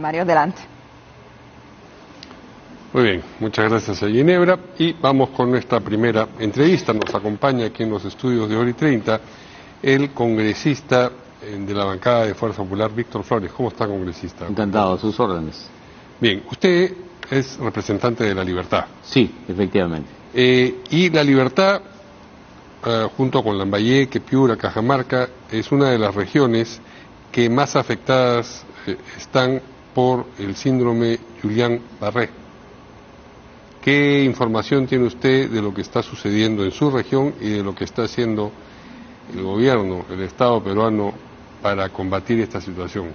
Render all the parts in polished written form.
Mario, adelante. Muy bien, muchas gracias a Ginebra y vamos con nuestra primera entrevista. Nos acompaña aquí en los estudios de Hora y 30 el congresista de la bancada de Fuerza Popular, Víctor Flores. ¿Cómo está, congresista? Encantado, a sus órdenes. Bien, usted es representante de La Libertad. Sí, efectivamente. Y La Libertad, junto con Lambayeque, Piura, Cajamarca, es una de las regiones que más afectadas están por el síndrome Guillain-Barré. ¿Qué información tiene usted de lo que está sucediendo en su región y de lo que está haciendo el gobierno, el Estado peruano, para combatir esta situación?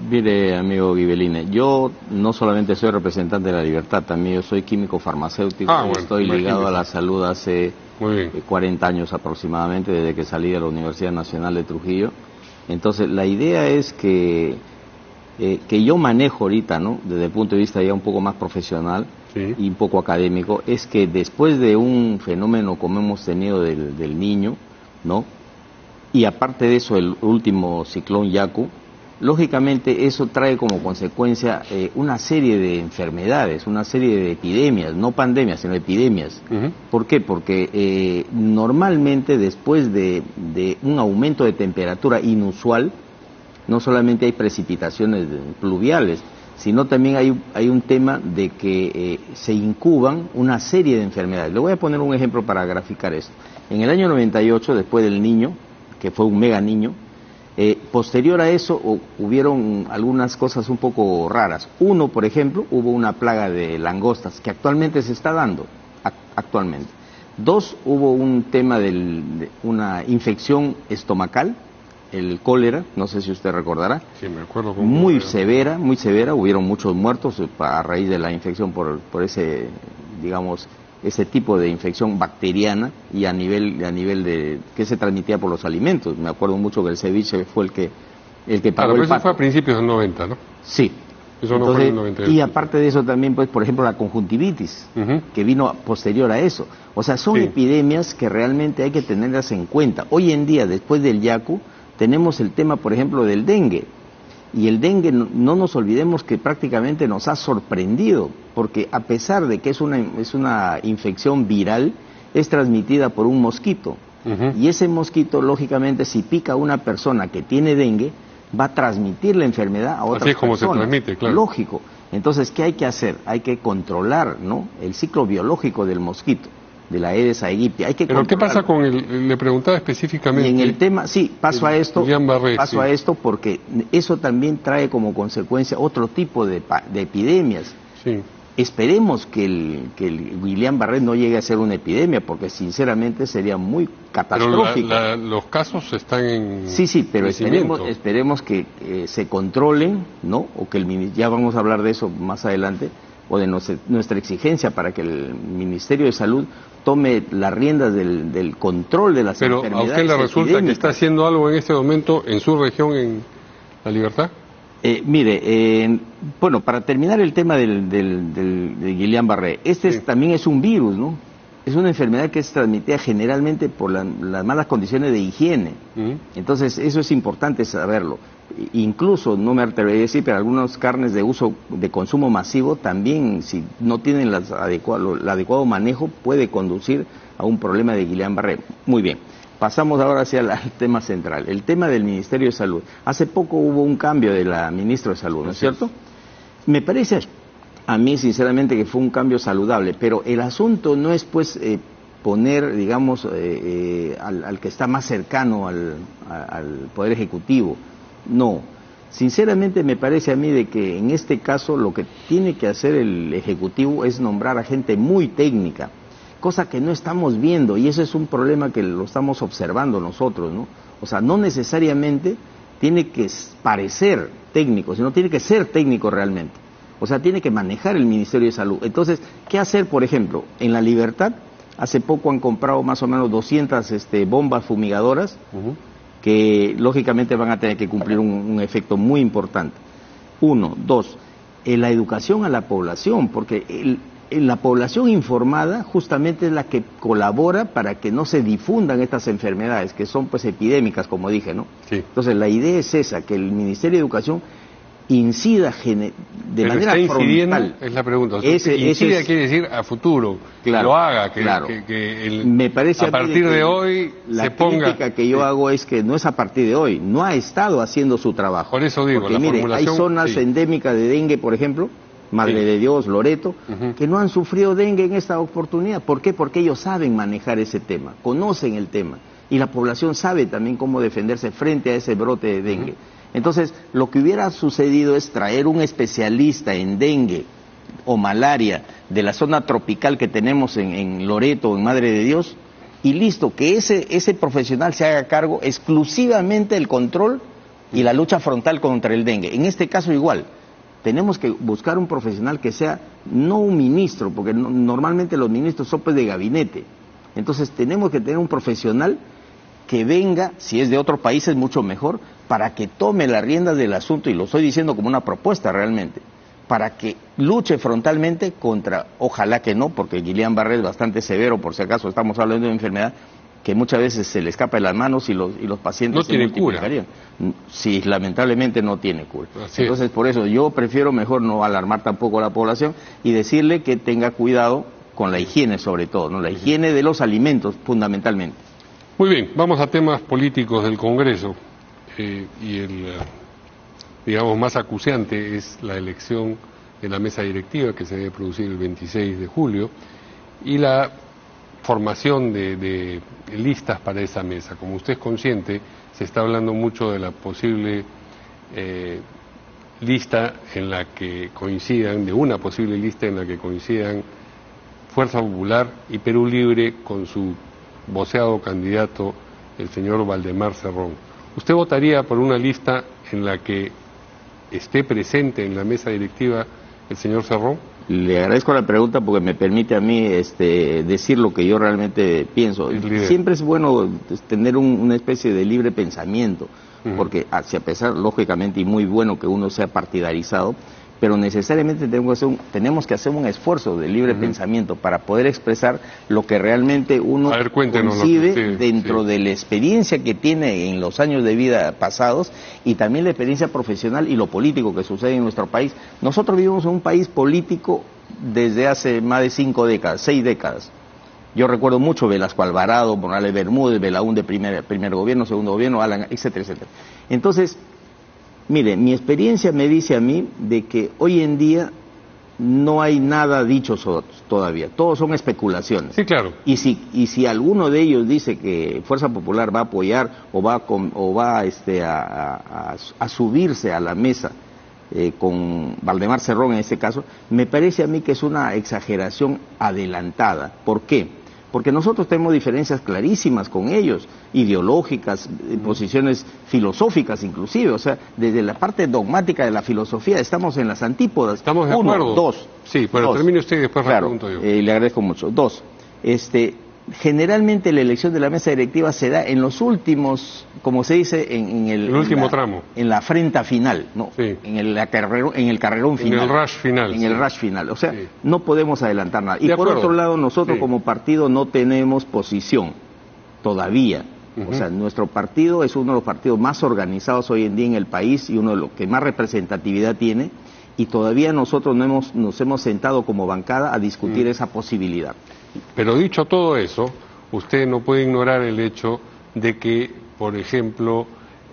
Mire, amigo Guibeline, yo no solamente soy representante de La Libertad, también yo soy químico farmacéutico. Bueno, estoy ligado a la salud hace 40 años aproximadamente, desde que salí de la Universidad Nacional de Trujillo. Entonces, la idea es que yo manejo ahorita, ¿no?, desde el punto de vista ya un poco más profesional, sí, y un poco académico, es que después de un fenómeno como hemos tenido del Niño, ¿no?, y aparte de eso el último ciclón Yaku, lógicamente eso trae como consecuencia una serie de enfermedades, una serie de epidemias, no pandemias, sino epidemias. ¿Por qué? Porque normalmente después de un aumento de temperatura inusual, no solamente hay precipitaciones pluviales, sino también hay un tema de que se incuban una serie de enfermedades. Le voy a poner un ejemplo para graficar esto. En el año 98, después del Niño, que fue un mega niño, posterior a eso hubieron algunas cosas un poco raras. Uno, por ejemplo, hubo una plaga de langostas que actualmente se está dando, actualmente. Dos, hubo un tema de una infección estomacal, el cólera, no sé si usted recordará. Sí, me acuerdo. Muy severa, hubieron muchos muertos a raíz de la infección por ese, digamos, ese tipo de infección bacteriana y a nivel de que se transmitía por los alimentos. Me acuerdo mucho que el ceviche fue el que pagó el pato. Eso fue a principios del 90, ¿no? Sí. Eso no fue en el 98. Y aparte de eso también, pues, por ejemplo, la conjuntivitis, que vino posterior a eso. O sea, son epidemias que realmente hay que tenerlas en cuenta. Hoy en día, después del Yaku, tenemos el tema, por ejemplo, del dengue. Y el dengue, no nos olvidemos que prácticamente nos ha sorprendido, porque a pesar de que es una infección viral, es transmitida por un mosquito. Y ese mosquito, lógicamente, si pica a una persona que tiene dengue, va a transmitir la enfermedad a otras personas. Así es como se transmite, claro. Lógico. Entonces, ¿qué hay que hacer? Hay que controlar, ¿no?, el ciclo biológico del mosquito, de la Aedes aegypti. Hay que Pero ¿qué pasa con le preguntaba específicamente? Y en el tema, sí, paso a esto porque eso también trae como consecuencia otro tipo de epidemias. Sí. Esperemos que el Guillain-Barré no llegue a ser una epidemia, porque sinceramente sería muy catastrófico. Pero los casos están en Sí, pero esperemos que se controlen, ¿no? O que ya vamos a hablar de eso más adelante, o de nuestra exigencia para que el Ministerio de Salud tome las riendas del control de las enfermedades. ¿Pero a usted le resulta que está haciendo algo en este momento en su región, en La Libertad? Bueno, para terminar el tema del Guillain-Barré, también es un virus, ¿no? Es una enfermedad que es transmitida generalmente por las malas condiciones de higiene. Entonces, eso es importante saberlo. Incluso, no me atrevería a decir, pero algunas carnes de consumo masivo también, si no tienen el adecuado manejo, puede conducir a un problema de Guillain-Barré. Muy bien. Pasamos ahora hacia el tema central, el tema del Ministerio de Salud. Hace poco hubo un cambio de la ministra de Salud, ¿no es cierto? Me parece a mí, sinceramente, que fue un cambio saludable, pero el asunto no es, pues, poner, digamos, al que está más cercano al Poder Ejecutivo. No. Sinceramente, me parece a mí de que en este caso lo que tiene que hacer el Ejecutivo es nombrar a gente muy técnica, cosa que no estamos viendo, y eso es un problema que lo estamos observando nosotros, ¿no? O sea, no necesariamente tiene que parecer técnico, sino tiene que ser técnico realmente. O sea, tiene que manejar el Ministerio de Salud. Entonces, ¿qué hacer, por ejemplo? En La Libertad, hace poco han comprado más o menos 200 bombas fumigadoras, que lógicamente van a tener que cumplir un efecto muy importante. Uno. Dos, la educación a la población, porque la población informada justamente es la que colabora para que no se difundan estas enfermedades, que son, pues, epidémicas, como dije, ¿no? Sí. Entonces, la idea es esa, que el Ministerio de Educación incida de manera frontal. Es la pregunta. Incida quiere decir a futuro, claro, lo haga, me parece a partir de hoy se ponga. La crítica que yo hago es que no es a partir de hoy, no ha estado haciendo su trabajo. Por eso digo, porque, mire, hay zonas endémicas de dengue, por ejemplo, Madre de Dios, Loreto, que no han sufrido dengue en esta oportunidad. ¿Por qué? Porque ellos saben manejar ese tema, conocen el tema, y la población sabe también cómo defenderse frente a ese brote de dengue. Entonces, lo que hubiera sucedido es traer un especialista en dengue o malaria de la zona tropical que tenemos en Loreto o en Madre de Dios, y listo, que ese profesional se haga cargo exclusivamente del control y la lucha frontal contra el dengue. En este caso igual, tenemos que buscar un profesional que sea no un ministro, porque normalmente los ministros son pues de gabinete. Entonces tenemos que tener un profesional que venga, si es de otro país es mucho mejor, para que tome las riendas del asunto, y lo estoy diciendo como una propuesta realmente, para que luche frontalmente contra, ojalá que no, porque Guillain-Barré es bastante severo, por si acaso estamos hablando de una enfermedad que muchas veces se le escapa de las manos y los pacientes no tienen cura. Sí, lamentablemente no tiene cura. Así Entonces, por eso yo prefiero mejor no alarmar tampoco a la población y decirle que tenga cuidado con la higiene sobre todo, ¿no? La higiene de los alimentos fundamentalmente. Muy bien, vamos a temas políticos del Congreso y el, digamos, más acuciante es la elección de la mesa directiva que se debe producir el 26 de julio y la formación de listas para esa mesa. Como usted es consciente, se está hablando mucho de la posible lista en la que coincidan, de una posible lista en la que coincidan Fuerza Popular y Perú Libre con su voceado candidato, el señor Valdemar Cerrón. ¿Usted votaría por una lista en la que esté presente en la mesa directiva el señor Cerrón? Le agradezco la pregunta porque me permite a mí decir lo que yo realmente pienso. Siempre es bueno tener una especie de libre pensamiento, porque a pesar, lógicamente, y muy bueno que uno sea partidarizado, pero necesariamente tenemos que hacer un esfuerzo de libre pensamiento para poder expresar lo que realmente uno concibe dentro de la experiencia que tiene en los años de vida pasados y también la experiencia profesional y lo político que sucede en nuestro país. Nosotros vivimos en un país político desde hace más de 6 décadas. Yo recuerdo mucho Velasco Alvarado, Morales Bermúdez, Belaúnde, primer gobierno, segundo gobierno, Alan, etcétera, etcétera. Entonces, mire, mi experiencia me dice a mí de que hoy en día no hay nada dicho todavía, todos son especulaciones. Sí, claro. Y si alguno de ellos dice que Fuerza Popular va a apoyar o va a subirse a la mesa con Valdemar Cerrón en este caso, me parece a mí que es una exageración adelantada. ¿Por qué? Porque nosotros tenemos diferencias clarísimas con ellos, ideológicas, posiciones filosóficas inclusive, o sea, desde la parte dogmática de la filosofía estamos en las antípodas. Estamos de acuerdo. 1, 2. Sí, pero termine usted y después claro, pregunto yo. Le agradezco mucho. 2. Generalmente la elección de la mesa directiva se da en los últimos, como se dice, en el último tramo. En la frenta final, ¿no? Sí. En el carrerón final. En el rush final. En el rush final. O sea, no podemos adelantar nada. Y por otro lado, nosotros como partido no tenemos posición todavía. O sea, nuestro partido es uno de los partidos más organizados hoy en día en el país y uno de los que más representatividad tiene. Y todavía nosotros no nos hemos sentado como bancada a discutir esa posibilidad. Pero dicho todo eso, usted no puede ignorar el hecho de que, por ejemplo,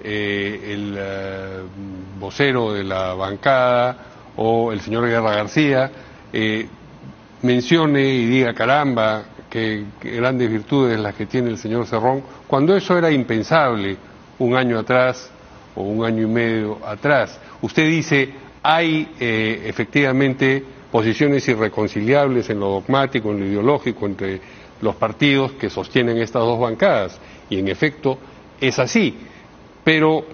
el vocero de la bancada o el señor Guerra García mencione y diga, caramba, qué grandes virtudes las que tiene el señor Cerrón, cuando eso era impensable un año atrás o un año y medio atrás. Usted dice, hay efectivamente posiciones irreconciliables en lo dogmático, en lo ideológico, entre los partidos que sostienen estas dos bancadas, y en efecto es así. Pero,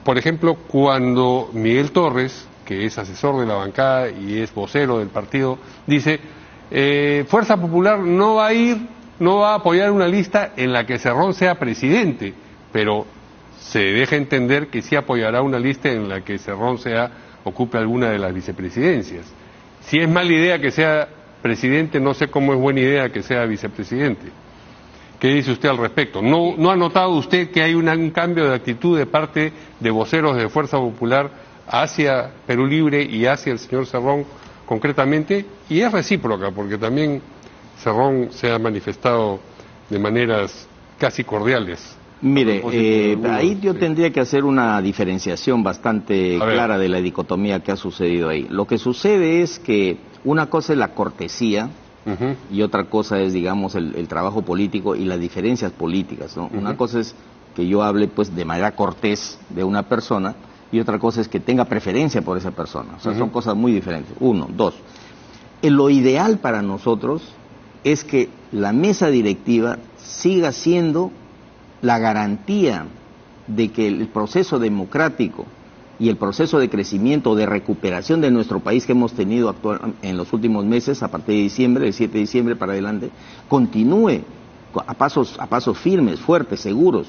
por ejemplo, cuando Miguel Torres, que es asesor de la bancada y es vocero del partido, dice, Fuerza Popular no va a apoyar una lista en la que Cerrón sea presidente, pero se deja entender que sí apoyará una lista en la que Cerrón ocupe alguna de las vicepresidencias. Si es mala idea que sea presidente, no sé cómo es buena idea que sea vicepresidente. ¿Qué dice usted al respecto? ¿No ha notado usted que hay un cambio de actitud de parte de voceros de Fuerza Popular hacia Perú Libre y hacia el señor Cerrón concretamente, y es recíproca, porque también Cerrón se ha manifestado de maneras casi cordiales. Mire, ahí yo tendría que hacer una diferenciación bastante clara de la dicotomía que ha sucedido ahí. Lo que sucede es que una cosa es la cortesía y otra cosa es, digamos, el trabajo político y las diferencias políticas, ¿no? Una cosa es que yo hable, pues, de manera cortés de una persona y otra cosa es que tenga preferencia por esa persona. O sea, son cosas muy diferentes. Uno. Dos, lo ideal para nosotros es que la mesa directiva siga siendo la garantía de que el proceso democrático y el proceso de crecimiento, de recuperación de nuestro país que hemos tenido en los últimos meses, a partir de diciembre, del 7 de diciembre para adelante, continúe a pasos firmes, fuertes, seguros.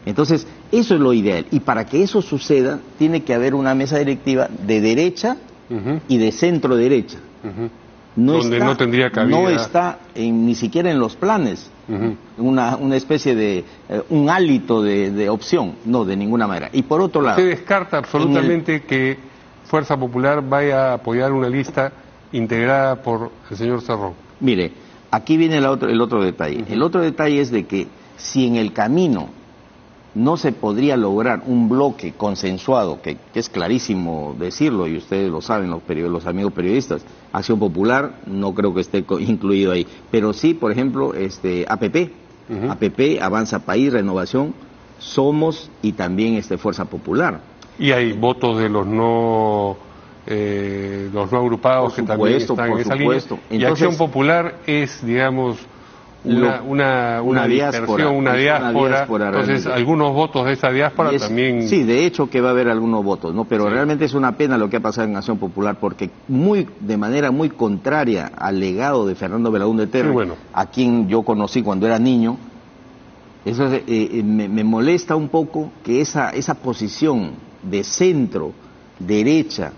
Entonces, eso es lo ideal. Y para que eso suceda, tiene que haber una mesa directiva de derecha y de centro derecha. Donde no tendría cabida. No está ni siquiera en los planes una especie de un hálito de opción, no, de ninguna manera. Y por otro lado, ¿usted descarta absolutamente que Fuerza Popular vaya a apoyar una lista integrada por el señor Cerrón? Mire, aquí viene el otro detalle. El otro detalle es de que si en el camino no se podría lograr un bloque consensuado, que es clarísimo decirlo, y ustedes lo saben, los amigos periodistas, Acción Popular no creo que esté incluido ahí, pero sí, por ejemplo, APP, Avanza País, Renovación, Somos y también Fuerza Popular. Y hay votos de los no agrupados que también están en esa línea. Entonces, y Acción Popular es, digamos, una diáspora, entonces algunos votos de esa diáspora también... Sí, de hecho que va a haber algunos votos, ¿no? Pero realmente es una pena lo que ha pasado en Acción Popular, porque de manera muy contraria al legado de Fernando Belaúnde Terry, a quien yo conocí cuando era niño, eso me molesta un poco que esa posición de centro, derecha,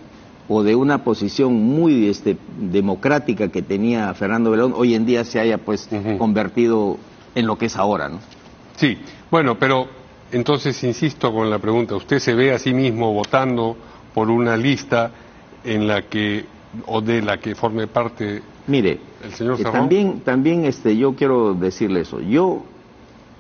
o de una posición muy democrática que tenía Fernando Belaúnde, hoy en día se haya pues convertido en lo que es ahora, ¿no? Sí, bueno, pero entonces insisto con la pregunta, ¿usted se ve a sí mismo votando por una lista en la que, o de la que forme parte el señor Cerrón? También yo quiero decirle eso, yo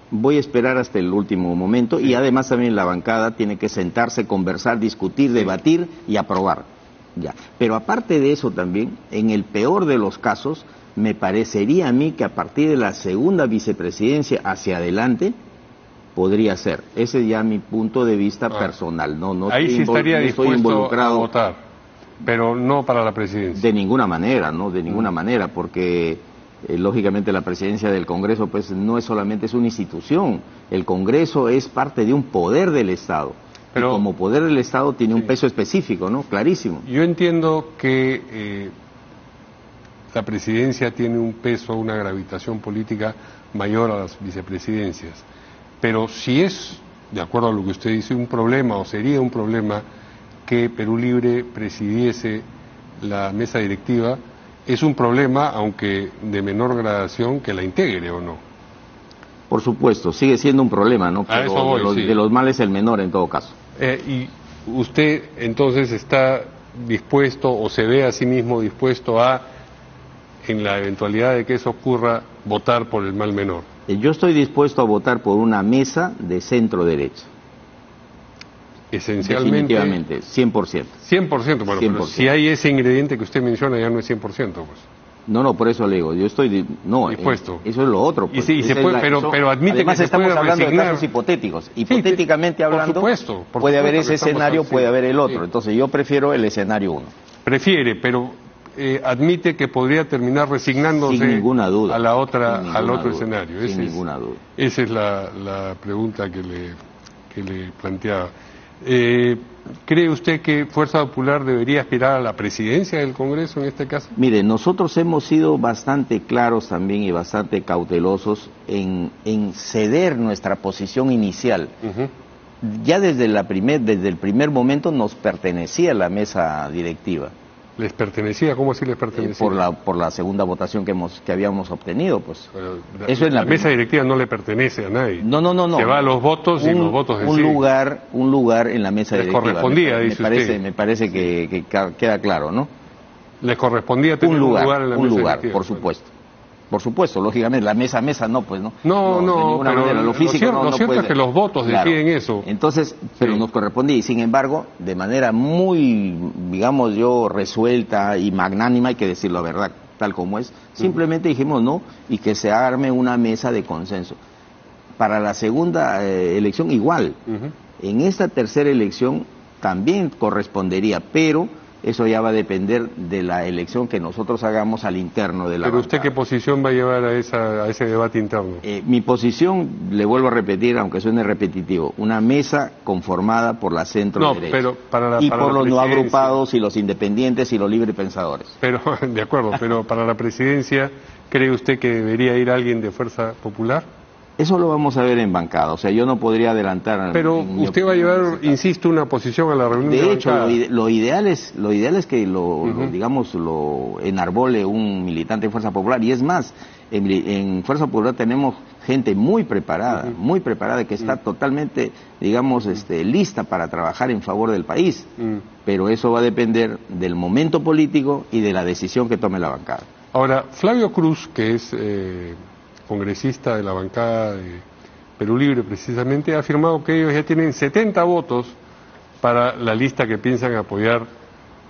voy a esperar hasta el último momento y además también la bancada tiene que sentarse, conversar, discutir, debatir y aprobar. Ya. Pero aparte de eso también, en el peor de los casos, me parecería a mí que a partir de la segunda vicepresidencia hacia adelante, podría ser. Ese es ya mi punto de vista personal. No ahí sí estaría dispuesto a votar, pero no para la presidencia. De ninguna manera, ¿no? De ninguna manera, porque lógicamente la presidencia del Congreso pues no es solamente una institución. El Congreso es parte de un poder del Estado. Pero, y como poder del Estado tiene un peso específico, ¿no? Clarísimo. Yo entiendo que la presidencia tiene un peso, una gravitación política mayor a las vicepresidencias. Pero si es, de acuerdo a lo que usted dice, un problema, o sería un problema, que Perú Libre presidiese la mesa directiva, es un problema, aunque de menor gradación, que la integre, ¿o no? Por supuesto, sigue siendo un problema, ¿no? Pero a eso voy, de los males el menor en todo caso. Y usted entonces está dispuesto o se ve a sí mismo dispuesto a, en la eventualidad de que eso ocurra, votar por el mal menor. Yo estoy dispuesto a votar por una mesa de centro derecha. Esencialmente. Definitivamente, 100%. 100%, bueno, 100%. Pero si hay ese ingrediente que usted menciona ya no es 100%, pues. No, por eso le digo, yo estoy dispuesto. Eso es lo otro. Pues. Y se puede, pero admite además que se puede estamos hablando resignar. De casos hipotéticos. Hipotéticamente hablando, puede haber ese escenario, puede haber el otro. Entonces yo prefiero el escenario 1. Prefiere, pero admite que podría terminar resignándose sin ninguna duda, al otro escenario. Sin ninguna duda. Esa es la pregunta que le planteaba. ¿Cree usted que Fuerza Popular debería aspirar a la presidencia del Congreso en este caso? Mire, nosotros hemos sido bastante claros también y bastante cautelosos en ceder nuestra posición inicial. Ya desde el primer momento nos pertenecía la mesa directiva. ¿Les pertenecía? ¿Cómo así les pertenecía? Por la segunda votación que habíamos obtenido, pues. Pero Eso es la mesa directiva no le pertenece a nadie. No. Se va a los votos y los votos deciden. Un lugar en la mesa les directiva. Correspondía, dice usted. Me parece que queda claro, ¿no? Les correspondía tener un lugar en la mesa directiva. Por supuesto. Por supuesto, lógicamente, la mesa no, pues no. No, de ninguna pero manera. Lo físico lo cierto es que los votos deciden eso. Entonces, pero sí. Nos correspondía, y sin embargo, de manera muy, digamos yo, resuelta y magnánima, hay que decir la verdad, tal como es, simplemente dijimos no, y que se arme una mesa de consenso. Para la segunda elección, igual. En esta tercera elección también correspondería, pero eso ya va a depender de la elección que nosotros hagamos al interno de la ¿Pero bancada. usted qué posición va a llevar a ese debate interno? Mi posición, le vuelvo a repetir, aunque suene repetitivo, una mesa conformada por la centro derecha. Pero para por los no presidencia. agrupados y los independientes y los librepensadores. Pero, de acuerdo, pero para la presidencia, ¿cree usted que debería ir alguien de Fuerza Popular? Eso lo vamos a ver en bancada, o sea, yo no podría adelantar. Pero usted va a llevar, insisto, una posición a la reunión de bancada. De hecho, lo ideal es que lo enarbole un militante de Fuerza Popular, y es más, en Fuerza Popular tenemos gente muy preparada, que está totalmente, digamos, lista para trabajar en favor del país, pero eso va a depender del momento político y de la decisión que tome la bancada. Ahora, Flavio Cruz, que es congresista de la bancada de Perú Libre precisamente, ha afirmado que ellos ya tienen 70 votos para la lista que piensan apoyar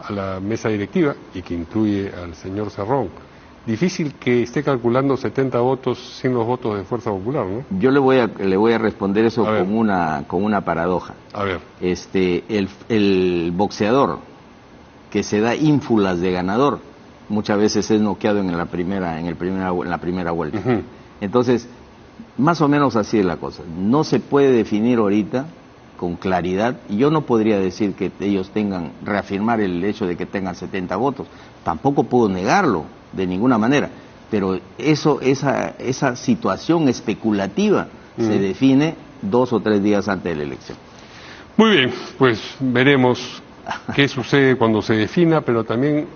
a la mesa directiva y que incluye al señor Cerrón. Difícil que esté calculando 70 votos sin los votos de Fuerza Popular, ¿no? Yo le voy a responder eso con una paradoja. A ver. El boxeador que se da ínfulas de ganador muchas veces es noqueado en la primera vuelta. Entonces, más o menos así es la cosa. No se puede definir ahorita con claridad, y yo no podría decir que ellos reafirmar el hecho de que tengan 70 votos. Tampoco puedo negarlo de ninguna manera, pero esa situación especulativa se define 2 o 3 días antes de la elección. Muy bien, pues veremos qué sucede cuando se defina, pero también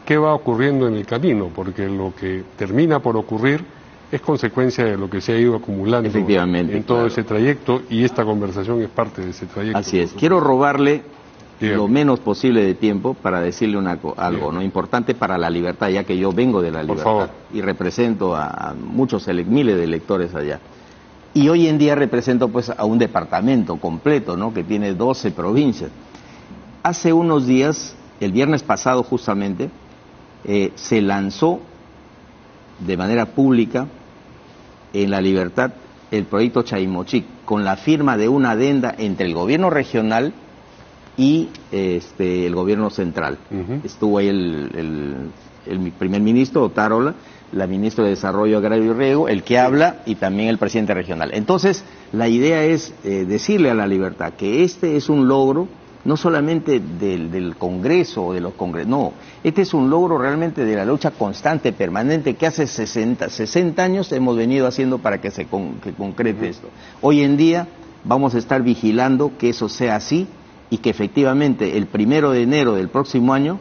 qué va ocurriendo en el camino, porque lo que termina por ocurrir es consecuencia de lo que se ha ido acumulando en todo ese trayecto, y esta conversación es parte de ese trayecto. Así es. Quiero robarle lo menos posible de tiempo para decirle algo no importante para la libertad, ya que yo vengo de la libertad y represento a muchos miles de electores allá. Y hoy en día represento pues a un departamento completo, ¿no?, que tiene 12 provincias. Hace unos días, el viernes pasado justamente, se lanzó de manera pública en La Libertad el proyecto Chaimochic, con la firma de una adenda entre el gobierno regional y el gobierno central. Estuvo ahí el primer ministro, Otárola, la ministra de Desarrollo Agrario y Riego, el que habla, y también el presidente regional. Entonces, la idea es decirle a La Libertad que este es un logro no solamente del Congreso o de los congresos, no, este es un logro realmente de la lucha constante, permanente, que hace 60 años hemos venido haciendo para que que concrete esto. Hoy en día vamos a estar vigilando que eso sea así y que efectivamente el 1 de enero del próximo año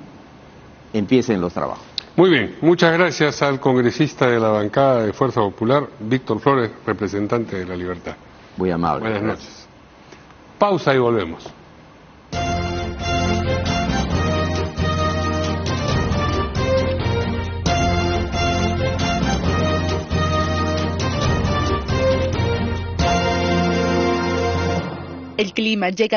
empiecen los trabajos. Muy bien, muchas gracias al congresista de la bancada de Fuerza Popular, Víctor Flores, representante de La Libertad. Muy amable. Buenas noches. Pausa y volvemos. El clima llega